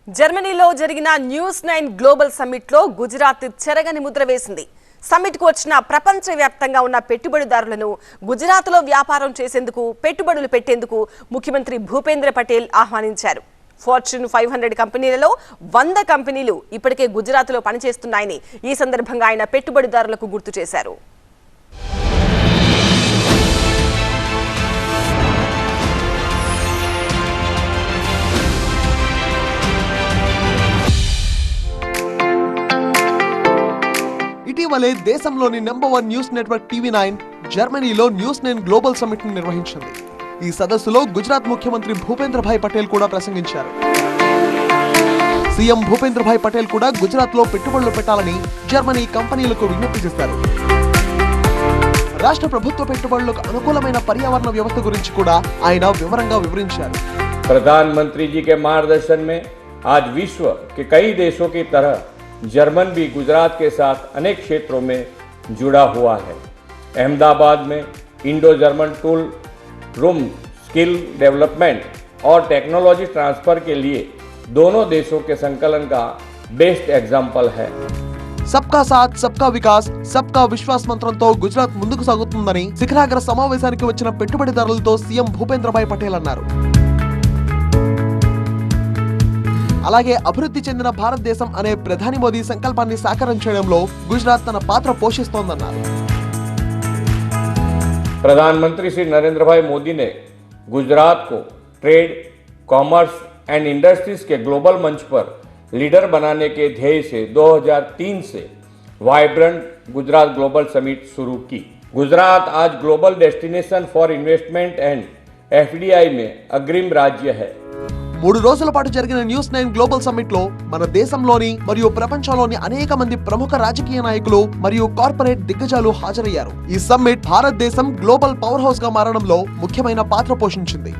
జర్మనీలో జరిగిన న్యూస్9 global summit లో గుజరాత్ చెరగని ముద్ర వేసింది. సమ్మిట్ కు వచ్చిన ప్రపంచవ్యాప్తంగా ఉన్న పెట్టుబడిదారులను గుజరాత్ లో వ్యాపారం చేసేందుకు పెట్టుబడులు పెట్టేందుకు ముఖ్యమంత్రి భూపేంద్ర పటేల్ ఆహ్వానించారు. ఫార్చ్యూన్ 500 కంపెనీలలో 100 కంపెనీలు ఇప్పటికే గుజరాత్ లో పనిచేస్తున్నాయని ఈ సందర్భంగా ఆయన పెట్టుబడిదారులకు గుర్తు చేశారు. ఇటీవలే దేశంలోని నంబర్ 1 న్యూస్ నెట్వర్క్ టీవీ9 జర్మనీలో న్యూస్9 గ్లోబల్ సమ్మిట్ ను నిర్వహించింది. ఈ సదస్సులో గుజరాత్ ముఖ్యమంత్రి భూపేంద్ర భాయ్ పటేల్ కూడా ప్రసంగించారు. సీఎం భూపేంద్ర భాయ్ పటేల్ కూడా గుజరాత్ లో పెట్టుబడులు పెట్టాలని జర్మనీ కంపెనీలకు విజ్ఞప్తి చేశారు. రాష్ట్ర ప్రభుత్వ పెట్టుబడులకు అనుకూలమైన పర్యావరణ వ్యవస్థ గురించి కూడా ఆయన వివరంగా వివరించారు. प्रधानमंत्री जी के मार्गदर्शन में आज विश्व के कई देशों की तरह जर्मन भी गुजरात के साथ अनेक क्षेत्रों में जुड़ा हुआ है. अहमदाबाद में Indo German tool room skill development और टेक्नोलॉजी ट्रांसफर के लिए दोनों देशों के संकलन का बेस्ट एग्जाम्पल है. సబ్కా సాత్ సబ్కా వికాస్ సబ్కా విశ్వాస్ మంత్రంతో గుజరాత్ ముందుకు సాగుతుందని శిఖరాగ్ర సమావేశానికి వచ్చిన పెట్టుబడిదారులతో సీఎం భూపేంద్ర భాయ్ పటేల్ అన్నారు. అలాగే అభివృద్ధి చెందిన భారతదేశం అనే ప్రధాని మోదీ సంకల్పాన్ని సాకారం చేయడంలో గుజరాత్ తన పాత్ర పోషిస్తోందన్నారు. प्रधानमंत्री श्री नरेंद्र भाई मोदी ने गुजरात को ट्रेड, कॉमर्स एंड इंडस्ट्रीज के ग्लोबल मंच पर लीडर बनाने के ध्येय से 2003 से वाइब्रेंट गुजरात ग्लोबल समिट शुरू की. गुजरात आज global destination for investment and FDI में अग्रिम राज्य है. 3 రోజుల పాటు జరిగిన న్యూస్9 గ్లోబల్ సమ్మిట్ లో మన దేశంలోని మరియు ప్రపంచంలోని అనేక మంది ప్రముఖ రాజకీయ నాయకులు మరియు కార్పొరేట్ దిగ్గజాలు హాజరయ్యారు. ఈ సమ్మిట్ భారతదేశం గ్లోబల్ పవర్ హౌస్ గా మారడంలో ముఖ్యమైన పాత్ర పోషించింది.